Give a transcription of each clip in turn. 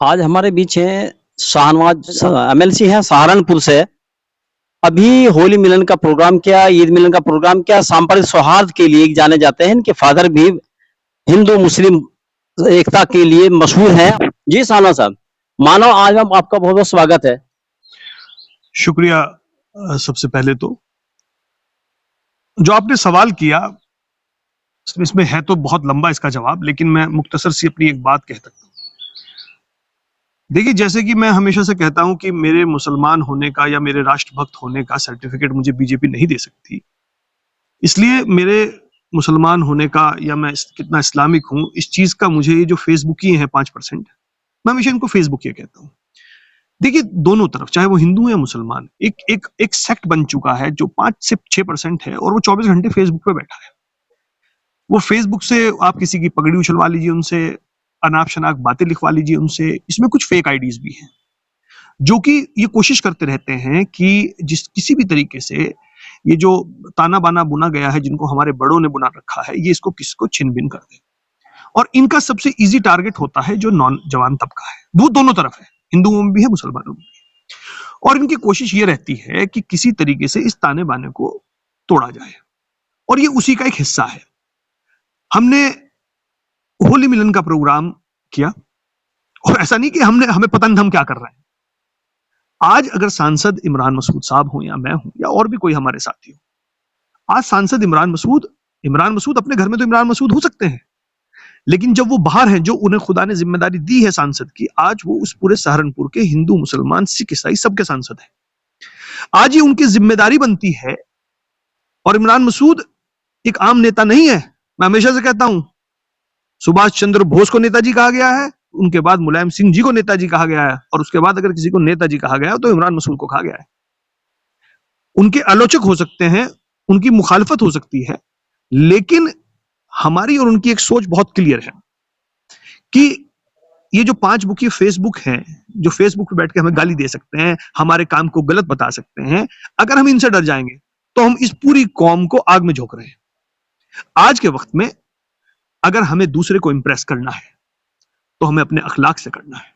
आज हमारे बीच हैं शाहनवाज एमएलसी हैं सहारनपुर से। अभी होली मिलन का प्रोग्राम किया, ईद मिलन का प्रोग्राम किया। सांप्रदायिक सौहार्द के लिए जाने जाते हैं। इनके फादर भी हिंदू मुस्लिम एकता के लिए मशहूर हैं। जी शाहनवाज साहब, मानव आज हम आपका बहुत बहुत स्वागत है। शुक्रिया। सबसे पहले तो जो आपने सवाल किया इसमें है तो बहुत लंबा इसका जवाब, लेकिन मैं मुख्तसर सी अपनी एक बात कह सकता हूँ। देखिए, जैसे कि मैं हमेशा से कहता हूं कि मेरे मुसलमान होने का या मेरे राष्ट्रभक्त होने का सर्टिफिकेट मुझे बीजेपी नहीं दे सकती। इसलिए मेरे मुसलमान होने का या मैं कितना इस्लामिक हूं इस चीज का मुझे ये जो फेसबुकी है 5%, मैं हमेशा इनको फेसबुक ये कहता हूं। देखिए, दोनों तरफ चाहे वो हिंदू है या मुसलमान, एक सेक्ट बन चुका है जो 5 से 6% है और वो 24 घंटे फेसबुक पे बैठा है। वो फेसबुक से आप किसी की पगड़ी उछलवा लीजिए, उनसे अनाप शनाप बातें लिखवा लीजिए उनसे। इसमें कुछ फेक आईडीज भी हैं जो कि ये कोशिश करते रहते हैं कि किसी भी तरीके से ये जो ताना बाना बुना गया है, जिनको हमारे बड़ों ने बुना रखा है, ये इसको किसको छिन भिन कर दे। और इनका सबसे इजी टारगेट होता है जो नौजवान तबका है। वो दोनों तरफ है, हिंदुओं में भी है, मुसलमानों में भी है। और इनकी कोशिश ये रहती है कि किसी तरीके से इस ताने बाने को तोड़ा जाए, और ये उसी का एक हिस्सा है। हमने होली मिलन का प्रोग्राम किया, और ऐसा नहीं कि हमें पता नहीं हम क्या कर रहे हैं। आज अगर सांसद इमरान मसूद साहब हो या मैं हूं या और भी कोई हमारे साथी हो, आज सांसद इमरान मसूद अपने घर में तो इमरान मसूद हो सकते हैं, लेकिन जब वो बाहर हैं, जो उन्हें खुदा ने जिम्मेदारी दी है सांसद की, आज वो उस पूरे सहारनपुर के हिंदू मुसलमान सिख ईसाई सबके सांसद हैं। आज ये उनकी जिम्मेदारी बनती है। और इमरान मसूद एक आम नेता नहीं है। मैं हमेशा से कहता हूं, सुभाष चंद्र बोस को नेताजी कहा गया है, उनके बाद मुलायम सिंह जी को नेताजी कहा गया है, और उसके बाद अगर किसी को नेताजी कहा गया तो इमरान मसूद को कहा गया है। उनके आलोचक हो सकते हैं, उनकी मुखालफत हो सकती है, लेकिन हमारी और उनकी एक सोच बहुत क्लियर है कि ये जो 5 बुकी फेसबुक हैं, जो फेसबुक पे बैठ के हमें गाली दे सकते हैं, हमारे काम को गलत बता सकते हैं, अगर हम इनसे डर जाएंगे तो हम इस पूरी कौम को आग में झोंक रहे हैं। आज के वक्त में अगर हमें दूसरे को इंप्रेस करना है तो हमें अपने अखलाक से करना है।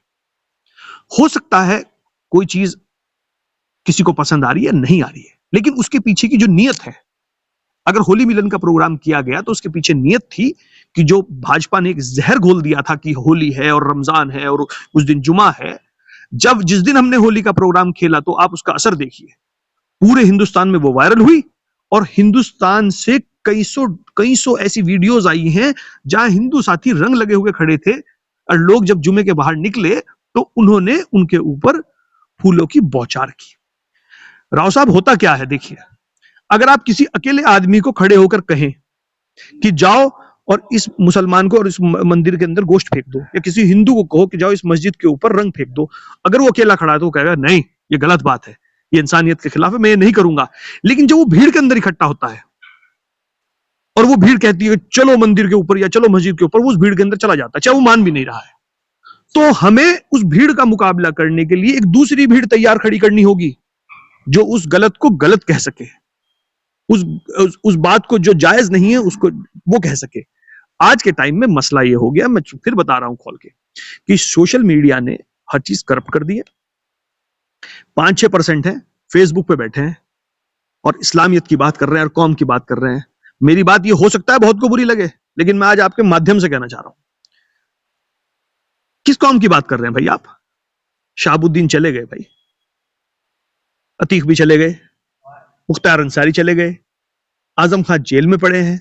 हो सकता है कोई चीज किसी को पसंद आ रही है, नहीं आ रही है, लेकिन उसके पीछे की जो नीयत है, अगर होली मिलन का प्रोग्राम किया गया तो उसके पीछे नीयत थी कि जो भाजपा ने एक जहर घोल दिया था कि होली है और रमजान है और उस दिन जुमा है। जिस दिन हमने होली का प्रोग्राम खेला तो आप उसका असर देखिए, पूरे हिंदुस्तान में वो वायरल हुई, और हिंदुस्तान से कई सौ ऐसी वीडियोस आई हैं जहां हिंदू साथी रंग लगे हुए खड़े थे, और लोग जब जुमे के बाहर निकले तो उन्होंने उनके ऊपर फूलों की बौछार की। राव साहब, होता क्या है देखिए, अगर आप किसी अकेले आदमी को खड़े होकर कहें कि जाओ और इस मुसलमान को और इस मंदिर के अंदर गोश्त फेंक दो, या किसी हिंदू को कहो कि जाओ इस मस्जिद के ऊपर रंग फेंक दो, अगर वो अकेला खड़ा है तो वो कहेगा नहीं, ये गलत बात है, ये इंसानियत के खिलाफ है, मैं ये नहीं करूंगा। लेकिन जब वो भीड़ के अंदर इकट्ठा होता है और वो भीड़ कहती है चलो मंदिर के ऊपर या चलो मस्जिद के ऊपर, वो उस भीड़ के अंदर चला जाता है, चाहे वो मान भी नहीं रहा है। तो हमें उस भीड़ का मुकाबला करने के लिए एक दूसरी भीड़ तैयार खड़ी करनी होगी जो उस गलत को गलत कह सके, उस बात को जो जायज नहीं है उसको वो कह सके। आज के टाइम में मसला ये हो गया, मैं फिर बता रहा हूं खोल के, कि सोशल मीडिया ने हर चीज करप्ट कर दी है। 5-6% है फेसबुक पे बैठे हैं और इस्लामियत की बात कर रहे हैं और कौम की बात कर रहे हैं। मेरी बात ये हो सकता है बहुत को बुरी लगे, लेकिन मैं आज आपके माध्यम से कहना चाह रहा हूं, किस कौम की बात कर रहे हैं भाई आप? शहाबुद्दीन चले गए भाई, अतीक भी चले गए, मुख्तार अंसारी चले गए, आजम खान जेल में पड़े हैं,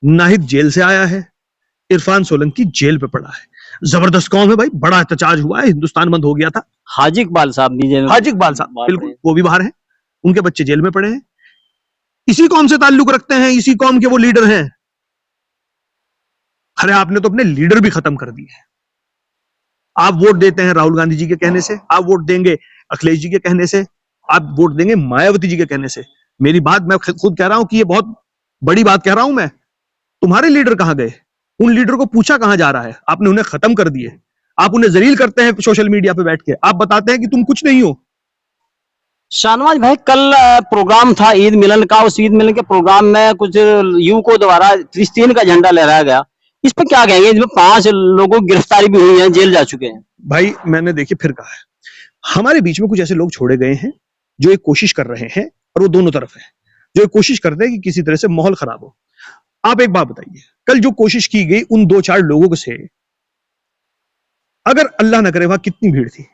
नाहिद जेल से आया है, इरफान सोलंकी जेल पे पड़ा है। जबरदस्त कौम है भाई, बड़ा एहतजाज हुआ है, हिंदुस्तान बंद हो गया था। हाजी इकबाल साहब भी जेल में, हाजी इकबाल साहब बिल्कुल, वो भी बाहर हैं, उनके बच्चे जेल में पड़े हैं। इसी कौम से ताल्लुक रखते हैं, इसी कौम के वो लीडर हैं। अरे आपने तो अपने लीडर भी खत्म कर दिए हैं। आप वोट देते हैं राहुल गांधी जी के कहने से, आप वोट देंगे अखिलेश जी के कहने से, आप वोट देंगे मायावती जी के कहने से। मेरी बात, मैं खुद कह रहा हूं कि ये बहुत बड़ी बात कह रहा हूं मैं। तुम्हारे लीडर कहां गए? उन लीडर को पूछा कहां जा रहा है? आपने उन्हें खत्म कर दिए। आप उन्हें जलील करते हैं सोशल मीडिया पे बैठ के, आप बताते हैं कि तुम कुछ नहीं हो। शाहनवाज भाई, कल प्रोग्राम था ईद मिलन का। उस ईद मिलन के प्रोग्राम में कुछ युवकों द्वारा फिलिस्तीन का झंडा लहराया गया। इस पर क्या कहेंगे? इसमें 5 लोगों की गिरफ्तारी भी हुई है, जेल जा चुके हैं। भाई मैंने देखिए फिर कहा है, हमारे बीच में कुछ ऐसे लोग छोड़े गए हैं जो एक कोशिश कर रहे हैं, और वो दोनों तरफ है, जो एक कोशिश करते हैं कि किसी तरह से माहौल खराब हो। आप एक बात बताइए, कल जो कोशिश की गई उन 2-4 लोगों से, अगर अल्लाह न करे वहां कितनी भीड़ थी,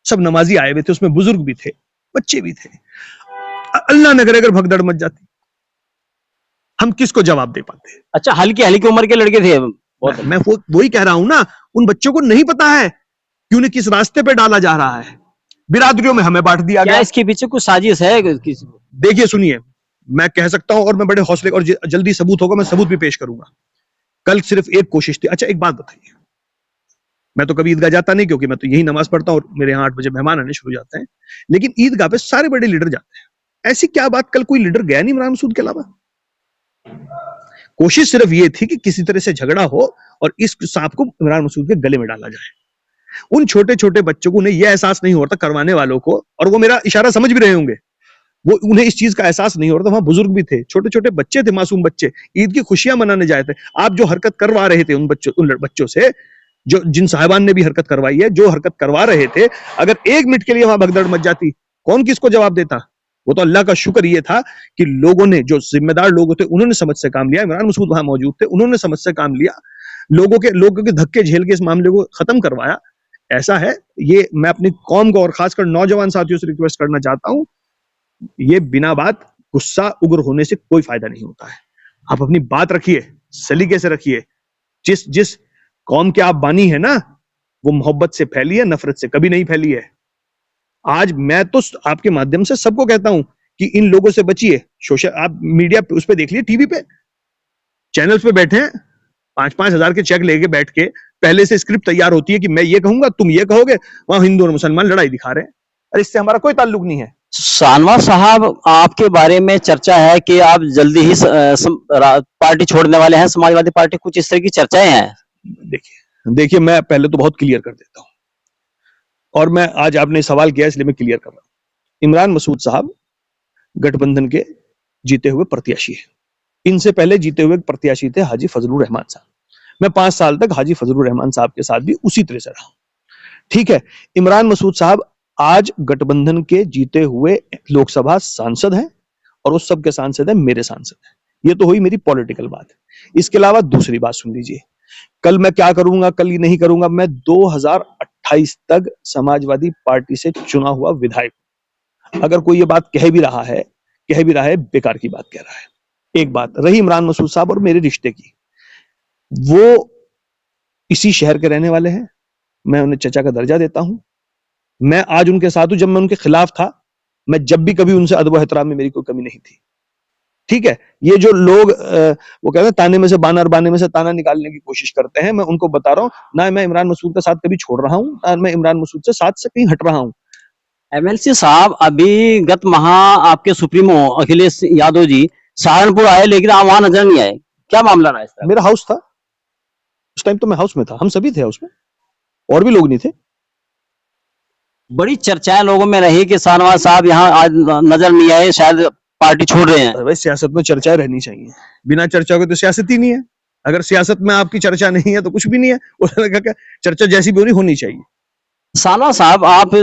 सब नमाजी आए हुए थे, उसमें बुजुर्ग भी थे, बच्चे भी थे, अल्लाह न करे अगर भगदड़ मच जाती, हम किसको जवाब दे पाते? अच्छा, हल्की हल्की उम्र के लड़के थे मैं वही कह रहा हूं ना, उन बच्चों को नहीं पता है कि उन्हें किस रास्ते पे डाला जा रहा है, बिरादरियों में हमें बांट दिया क्या गया। इसके पीछे कुछ साजिश है किसी? देखिए सुनिए, मैं कह सकता हूं, और मैं बड़े हौसले और जल्दी सबूत होगा, मैं सबूत भी पेश करूंगा। कल सिर्फ एक कोशिश थी। अच्छा एक बात बताइए, मैं तो कभी ईदगाह जाता नहीं, क्योंकि मैं तो यही नमाज पढ़ता हूं और मेरे यहाँ 8 बजे मेहमान आने शुरू हो जाते हैं, लेकिन ईदगाह पे सारे बड़े लीडर जाते हैं। ऐसी क्या बात, कल कोई लीडर गया नहीं इमरान मसूद के अलावा? कोशिश सिर्फ ये थी कि किसी तरह से झगड़ा हो और इस सांप को इमरान मसूद के गले में डाला जाए। उन छोटे छोटे बच्चों को उन्हें यह एहसास नहीं होता, करवाने वालों को, और वो मेरा इशारा समझ भी रहे होंगे, वो उन्हें इस चीज का एहसास नहीं हो रहा था। वहां बुजुर्ग भी थे, छोटे छोटे बच्चे थे, मासूम बच्चे, ईद की खुशियां मनाने जाए थे। आप जो हरकत करवा रहे थे उन बच्चों से, जो जिन साहिबान ने भी हरकत करवाई है, जो हरकत करवा रहे थे, अगर 1 मिनट के लिए वहां भगदड़ मच जाती, कौन किसको जवाब देता? वो तो अल्लाह का शुक्र ये था कि लोगों ने, जो जिम्मेदार लोग थे, उन्होंने समझ से काम लिया। इमरान मसूद वहां मौजूद थे, उन्होंने समझ से काम लिया, लोगों के धक्के झेल के इस मामले को खत्म करवाया। ऐसा है, ये मैं अपनी कौम को और खासकर नौजवान साथियों से रिक्वेस्ट करना चाहता हूं, ये बिना बात गुस्सा उग्र होने से कोई फायदा नहीं होता है। आप अपनी बात रखिए, सलीके से रखिए। जिस जिस कौम के आप बानी है ना, वो मोहब्बत से फैली है, नफरत से कभी नहीं फैली है। आज मैं तो आपके माध्यम से सबको कहता हूं कि इन लोगों से बचिए। सोशल, आप मीडिया पे उस पे देख लिए, टीवी पे चैनल्स पे बैठे हैं, 5-5 हजार के चेक लेके बैठ के, पहले से स्क्रिप्ट तैयार होती है कि मैं ये कहूंगा, तुम ये कहोगे, वहां हिंदू और मुसलमान लड़ाई दिखा रहे हैं। अरे इससे हमारा कोई ताल्लुक नहीं है। शानवाज साहब, आपके बारे में चर्चा है कि आप जल्दी ही पार्टी छोड़ने वाले हैं, समाजवादी पार्टी, कुछ इस तरह की चर्चाएं हैं। देखिए मैं पहले तो बहुत क्लियर कर देता हूं, और मैं आज आपने सवाल किया इसलिए मैं क्लियर कर रहा हूं। इमरान मसूद साहब गठबंधन के जीते हुए प्रत्याशी है। इनसे पहले जीते हुए प्रत्याशी थे हाजी फजलुर रहमान साहब। मैं 5 साल तक हाजी फजलुर रहमान साहब के साथ भी उसी तरह से रहा। ठीक है, इमरान मसूद साहब आज गठबंधन के जीते हुए लोकसभा सांसद हैं, और उस सब के सांसद हैं मेरे सांसद हैं। ये तो हुई मेरी पॉलिटिकल बात। इसके अलावा दूसरी बात सुन लीजिए, कल मैं क्या करूंगा, कल ये नहीं करूंगा। मैं 2028 तक समाजवादी पार्टी से चुना हुआ विधायक। अगर कोई ये बात कह भी रहा है, बेकार की बात कह रहा है। एक बात रही इमरान मसूद साहब और मेरे रिश्ते की, वो इसी शहर के रहने वाले हैं, मैं उन्हें चचा का दर्जा देता हूं। मैं आज उनके साथ हूं, जब मैं उनके खिलाफ था, मैं जब भी कभी उनसे अदब एहतराम में मेरी कोई कमी नहीं थी। ठीक है, ये जो लोग वो कहते हैं ताने में से बाना और बाने में से ताना निकालने की कोशिश करते हैं, मैं उनको बता रहा हूं, ना मैं इमरान मसूद का साथ कभी छोड़ रहा हूं, ना मैं इमरान मसूद से साथ से कहीं हट रहा हूं। एमएलसी साहब, अभी गत माह आपके सुप्रीमो अखिलेश यादव जी सहारनपुर आए, लेकिन आप वहां नजर नहीं आए, क्या मामला रहा इसका? मेरा हाउस था उस टाइम, तो मैं हाउस में था, हम सभी थे हाउस में, और भी लोग नहीं थे। बड़ी चर्चाएं लोगों में रही कि शाहनवाज साहब यहाँ आज नजर नहीं आए, शायद पार्टी छोड़ रहे हैं। भाई सियासत में चर्चाएं रहनी चाहिए, बिना चर्चा के तो सियासत ही नहीं है। अगर सियासत में आपकी चर्चा नहीं है तो कुछ भी नहीं है। चर्चा जैसी भी होनी चाहिए। शाहनवाज साहब, आप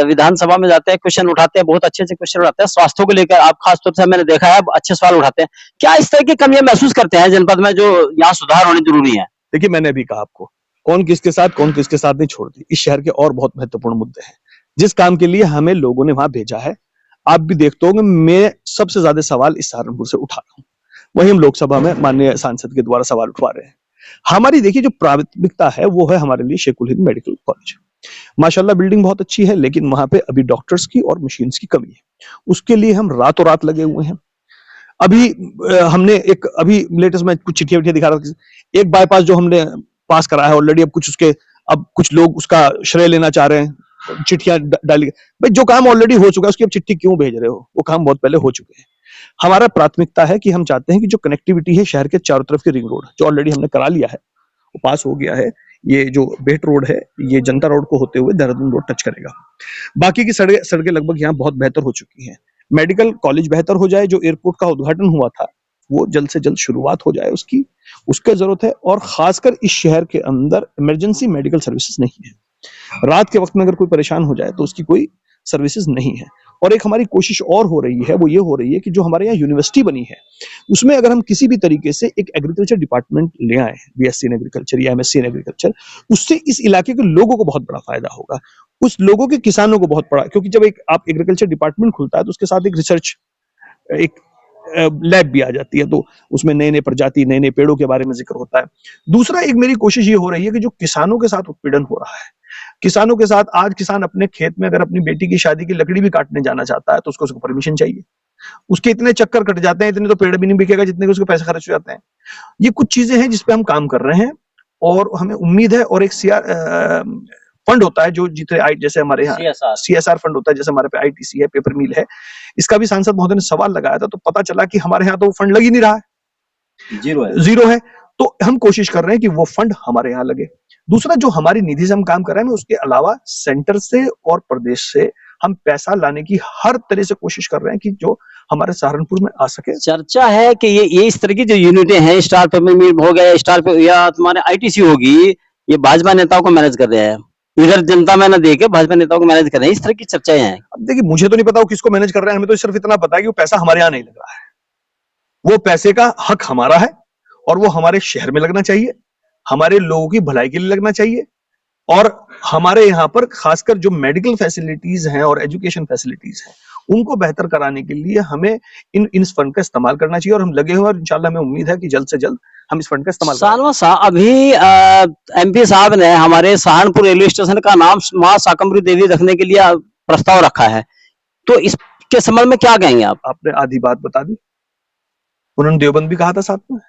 विधानसभा में जाते हैं, क्वेश्चन उठाते हैं, बहुत अच्छे अच्छे क्वेश्चन उठाते हैं, स्वास्थ्य को लेकर आप खासतौर से मैंने देखा है अच्छे सवाल उठाते हैं। क्या इस तरह की कमियां महसूस करते हैं जनपद में, जो यहाँ सुधार होनी जरूरी है? देखिए मैंने अभी कहा आपको, कौन किसके साथ नहीं छोड़ दी। इस शहर के और बहुत महत्वपूर्ण मुद्दे हैं जिस काम के लिए हमें लोगों ने वहां भेजा है। आप भी देखते होंगे, मैं सबसे ज्यादा सवाल इस सहारनपुर से उठा रहा हूँ, वही हम लोकसभा में माननीय सांसद के द्वारा सवाल उठवा रहे हैं। हमारी देखिए जो प्राथमिकता है वो है हमारे लिए शेखुल हिंद मेडिकल कॉलेज। माशाल्लाह बिल्डिंग बहुत अच्छी है, लेकिन वहां पे अभी डॉक्टर्स की और मशीन्स की कमी है। उसके लिए हम रातों रात लगे हुए हैं। अभी हमने एक, अभी लेटेस्ट में कुछ चिट्ठियां दिखा रहा था, एक बाईपास जो हमने पास करा है ऑलरेडी, अब कुछ लोग उसका श्रेय लेना चाह रहे हैं, चिट्ठियां डाली। भाई जो काम ऑलरेडी हो चुका है उसकी अब चिट्ठी क्यों भेज रहे हो? वो काम बहुत पहले हो चुके हैं। हमारा प्राथमिकता है कि हम चाहते हैं कि जो कनेक्टिविटी है शहर के चारों तरफ की रिंग रोड, जो ऑलरेडी हमने करा लिया है, वो पास हो गया है। ये जो बेट रोड है, ये जनता रोड को होते हुए देहरादून रोड टच करेगा। बाकी की सड़कें लगभग यहाँ बहुत बेहतर हो चुकी हैं। मेडिकल कॉलेज बेहतर हो जाए, जो एयरपोर्ट का उद्घाटन हुआ था वो जल्द से जल्द शुरुआत हो जाए उसकी, उसका जरूरत है। और खासकर इस शहर के अंदर इमरजेंसी मेडिकल सर्विसेज नहीं है। रात के वक्त में अगर कोई परेशान हो जाए तो उसकी कोई सर्विसेज नहीं है। और एक हमारी कोशिश और हो रही है, वो ये हो रही है कि जो हमारे यहाँ यूनिवर्सिटी बनी है उसमें अगर हम किसी भी तरीके से एक एग्रीकल्चर डिपार्टमेंट ले आए, बीएससी इन एग्रीकल्चर या एमएससी इन एग्रीकल्चर, उससे इस इलाके के लोगों को बहुत बड़ा फायदा होगा, उस लोगों के किसानों को बहुत बड़ा, क्योंकि जब एक आप एग्रीकल्चर डिपार्टमेंट खुलता है तो उसके साथ एक रिसर्च, एक लैब भी आ जाती है, तो उसमें नए नए प्रजाति, नए नए पेड़ों के बारे में जिक्र होता है। दूसरा, एक मेरी कोशिश ये हो रही है कि जो किसानों के साथ उत्पीड़न हो रहा है, किसानों के साथ, आज किसान अपने खेत में अगर अपनी बेटी की शादी की लकड़ी भी काटने जाना चाहता है तो उसको परमिशन चाहिए। उसके इतने चक्कर कट जाते हैं, इतने तो पेड़ भी नहीं बिकेगा जितने के उसके पैसे खर्च हो जाते हैं। ये कुछ चीजें हैं जिसपे हम काम कर रहे हैं और हमें उम्मीद है। और एक फंड होता है जो जितने जैसे हमारे यहाँ सीएसआर फंड होता है, जैसे हमारे पे आईटीसी है, पेपर मिल है, इसका भी सांसद महोदय ने सवाल लगाया था तो पता चला कि हमारे यहाँ तो फंड लग ही नहीं रहा है, जीरो है। तो हम कोशिश कर रहे हैं कि वो फंड हमारे यहाँ लगे। दूसरा, जो हमारी निधि से हम काम कर रहे हैं, उसके अलावा सेंटर से और प्रदेश से हम पैसा लाने की हर तरह से कोशिश कर रहे हैं कि जो हमारे सहारनपुर में आ सके। चर्चा है कि ये इस तरह की जो यूनिटें हैं, स्टार पेपर मिल हो गया, स्टार पे या तुम्हारे आईटीसी होगी, ये भाजपा नेताओं को मैनेज कर रहे हैं, इधर जनता में न देके भाजपा नेताओं को मैनेज कर रहे हैं, इस तरह की चर्चाएं हैं। अब देखिए, मुझे तो नहीं पता वो किसको मैनेज कर रहे हैं, हमें तो सिर्फ इतना पता है कि वो पैसा हमारे यहाँ नहीं लग रहा है। वो पैसे का हक हमारा है और वो हमारे शहर में लगना चाहिए, हमारे लोगों की भलाई के लिए लगना चाहिए। और हमारे यहाँ पर खासकर जो मेडिकल फैसिलिटीज हैं और एजुकेशन फैसिलिटीज हैं, उनको बेहतर कराने के लिए हमें इस फंड का इस्तेमाल करना चाहिए और हम लगे हुए हैं। और इंशाल्लाह हमें उम्मीद है कि जल्द से जल्द हम इस फंड का इस्तेमाल करेंगे। सानवा साहब, अभी एमपी साहब ने हमारे सहारनपुर रेलवे स्टेशन का नाम मां शाकंभरी देवी रखने के लिए प्रस्ताव रखा है, तो इसके संबंध में क्या कहेंगे आप? आपने आधी बात बता दी, उन्होंने देवबंद भी कहा था साथ में।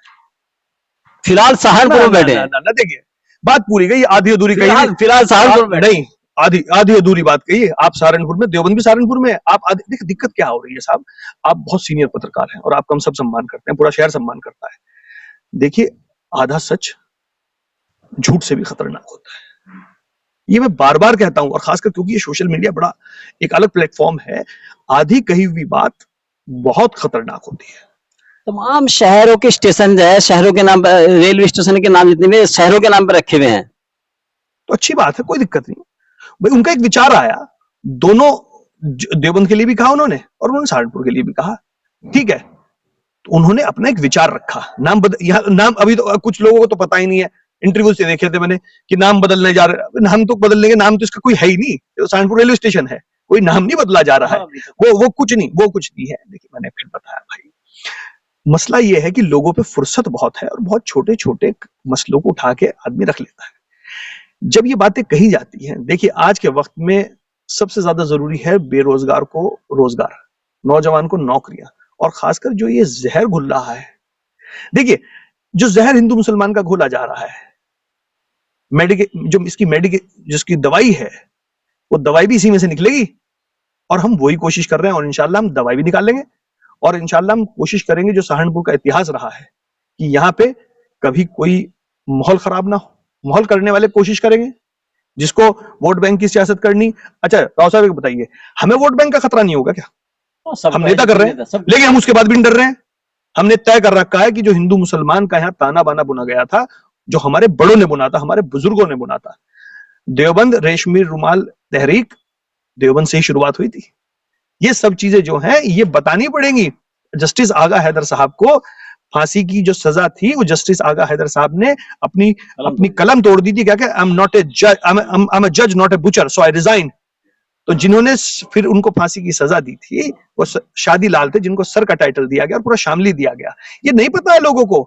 फिलहाल सहारनपुर में बैठे हैं। देखिए, बात पूरी गई, आधी अधूरी कही फिलहाल सहारनपुर में नहीं, आधी अधूरी बात कही। आप सहारनपुर में, देवबंद भी सहारनपुर में। आप देखिए दिक्कत क्या हो रही है साहब, आप बहुत सीनियर पत्रकार हैं और आपका हम सब सम्मान करते हैं, पूरा शहर सम्मान करता है। देखिए, आधा सच झूठ से भी खतरनाक होता है, ये मैं बार बार कहता हूं। और खासकर क्योंकि ये सोशल मीडिया बड़ा एक अलग प्लेटफॉर्म है, आधी कही हुई बात बहुत खतरनाक होती है। तमाम शहरों के स्टेशन जो है, शहरों के नाम, रेलवे स्टेशन के नाम जितने भी शहरों के नाम पर रखे हुए हैं, तो अच्छी बात है, कोई दिक्कत नहीं भाई। उनका एक विचार आया, दोनों देवबंद के लिए भी कहा उन्होंने और उन्होंने सहारनपुर के लिए भी कहा, ठीक है। तो उन्होंने अपना एक विचार रखा, नाम अभी तो कुछ लोगों को तो पता ही नहीं है, इंटरव्यू से देखे थे मैंने कि नाम बदलने जा रहे, नाम तो बदलने के, नाम तो इसका कोई है ही नहीं, तो सहारनपुर रेलवे स्टेशन है, कोई नाम नहीं बदला जा रहा है, वो कुछ नहीं है। देखिए, मैंने फिर बताया भाई, मसला ये है कि लोगों पे फुर्सत बहुत है और बहुत छोटे छोटे मसलों को उठा के आदमी रख लेता है। जब ये बातें कही जाती हैं, देखिए आज के वक्त में सबसे ज्यादा जरूरी है बेरोजगार को रोजगार, नौजवान को नौकरियां, और खासकर जो ये जहर घुल रहा है, देखिए जो जहर हिंदू मुसलमान का घोला जा रहा है, जिसकी दवाई है, वो दवाई भी इसी में से निकलेगी और हम वही कोशिश कर रहे हैं और इंशाल्लाह हम दवाई भी निकाल लेंगे। और इंशाल्लाह हम कोशिश करेंगे, जो सहारनपुर का इतिहास रहा है कि यहाँ पे कभी कोई माहौल खराब ना हो, माहौल करने वाले कोशिश करेंगे, जिसको वोट बैंक की सियासत करनी। अच्छा राव साहब बताइए, हमें वोट बैंक का खतरा नहीं होगा क्या? हम नेता कर रहे हैं, लेकिन हम उसके बाद भी डर रहे हैं। हमने तय कर रखा है कि जो हिंदू मुसलमान का यहाँ ताना बाना बुना गया था, जो हमारे बड़ों ने बुना था, हमारे बुजुर्गों ने बुना था, देवबंद रेशमी रुमाल तहरीक देवबंद से ही शुरुआत हुई थी। ये सब चीजें जो हैं ये बतानी पड़ेंगी। जस्टिस आगा हैदर साहब को फांसी की जो सजा थी, वो जस्टिस आगा हैदर साहब ने अपनी कलम तोड़ दी थी, क्या आई एम नॉट ए जज, आई एम अ जज not a butcher, so I resign. तो जिन्होंने फिर उनको फांसी की सजा दी थी वो शादी लाल थे, जिनको सर का टाइटल दिया गया और पूरा शामली दिया गया। ये नहीं पता है लोगों को।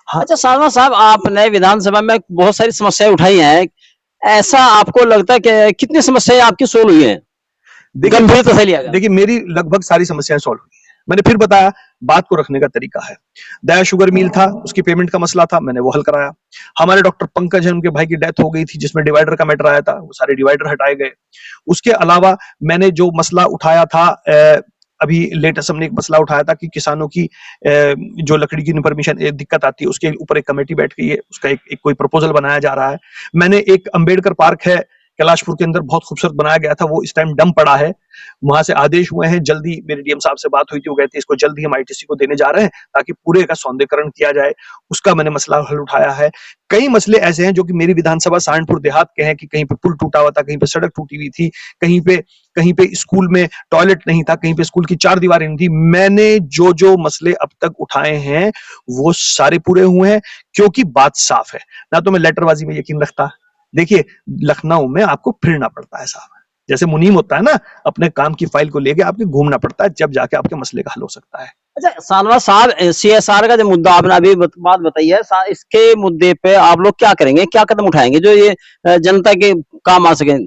अच्छा सानवा साहब, आपने विधानसभा में बहुत सारी समस्याएं उठाई हैं, ऐसा आपको लगता है कि कितनी समस्याएं आपकी सोल्व हुई हैं? गंभीरता से लिया गया। देखिए, मेरी लगभग सारी समस्याएं सॉल्व हुई हैं। मैंने फिर बताया, बात को रखने का तरीका है। दया शुगर मिल था, उसकी पेमेंट का मसला था, मैंने वो हल कराया। हमारे डॉक्टर पंकज हैं, उनके भाई की डेथ हो गई थी, जिसमें डिवाइडर का मैटर आया था, वो सारे डिवाइडर हटाए गए। उसके अलावा मैंने जो मसला उठाया था, अभी लेटेस्ट हमने एक मसला उठाया था कि किसानों की जो लकड़ी की परमिशन दिक्कत आती है, उसके ऊपर एक कमेटी बैठ गई है, उसका एक कोई प्रपोजल बनाया जा रहा है। मैंने एक अंबेडकर पार्क है कैलाशपुर के अंदर बहुत खूबसूरत बनाया गया था, वो इस टाइम डम पड़ा है। वहां से आदेश हुए हैं, जल्दी मेरे डीएम साहब से बात हुई थी, वो कहते हैं इसको जल्दी हम आईटीसी को देने जा रहे हैं ताकि पूरे का सौंदर्यकरण किया जाए। उसका मैंने मसला हल उठाया है। कई मसले ऐसे हैं जो कि मेरी विधानसभा सहारनपुर देहात के हैं कि कहीं पे पुल टूटा हुआ था, कहीं पे सड़क टूटी हुई थी, कहीं पे स्कूल में टॉयलेट नहीं था, कहीं पे स्कूल की 4 दीवारें नहीं थी। मैंने जो मसले अब तक उठाए हैं वो सारे पूरे हुए हैं, क्योंकि बात साफ है। ना तो मैं लेटरबाजी में यकीन रखता। देखिए, लखनऊ में आपको फिरना पड़ता है साहब, जैसे मुनीम होता है ना, अपने काम की फाइल को लेके आपके घूमना पड़ता है, जब जाके आपके मसले का हल हो सकता है। अच्छा शाहनवाज साहब, सीएसआर का जो मुद्दा आपने अभी बात बताई है, इसके मुद्दे पे आप लोग क्या करेंगे, क्या कदम उठाएंगे जो ये जनता के काम आ सके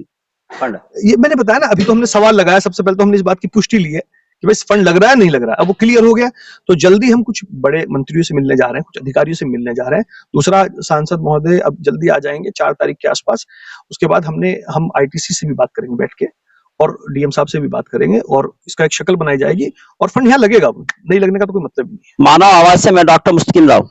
फंड? ये मैंने बताया ना, अभी तो हमने सवाल लगाया। सबसे पहले तो हमने इस बात की पुष्टि ली है कि भाई फंड लग रहा है नहीं लग रहा है, अब वो क्लियर हो गया। तो जल्दी हम कुछ बड़े मंत्रियों से मिलने जा रहे हैं, कुछ अधिकारियों से मिलने जा रहे हैं। दूसरा, सांसद महोदय अब जल्दी आ जाएंगे 4 तारीख के आसपास। उसके बाद हम आईटीसी से भी बात करेंगे बैठ के, और डीएम साहब से भी बात करेंगे, और इसका एक शक्ल बनाई जाएगी, और फंड यहाँ लगेगा। नहीं लगने का तो कोई मतलब नहीं है। मानव आवाज से मैं डॉक्टर मुस्तकिम राव।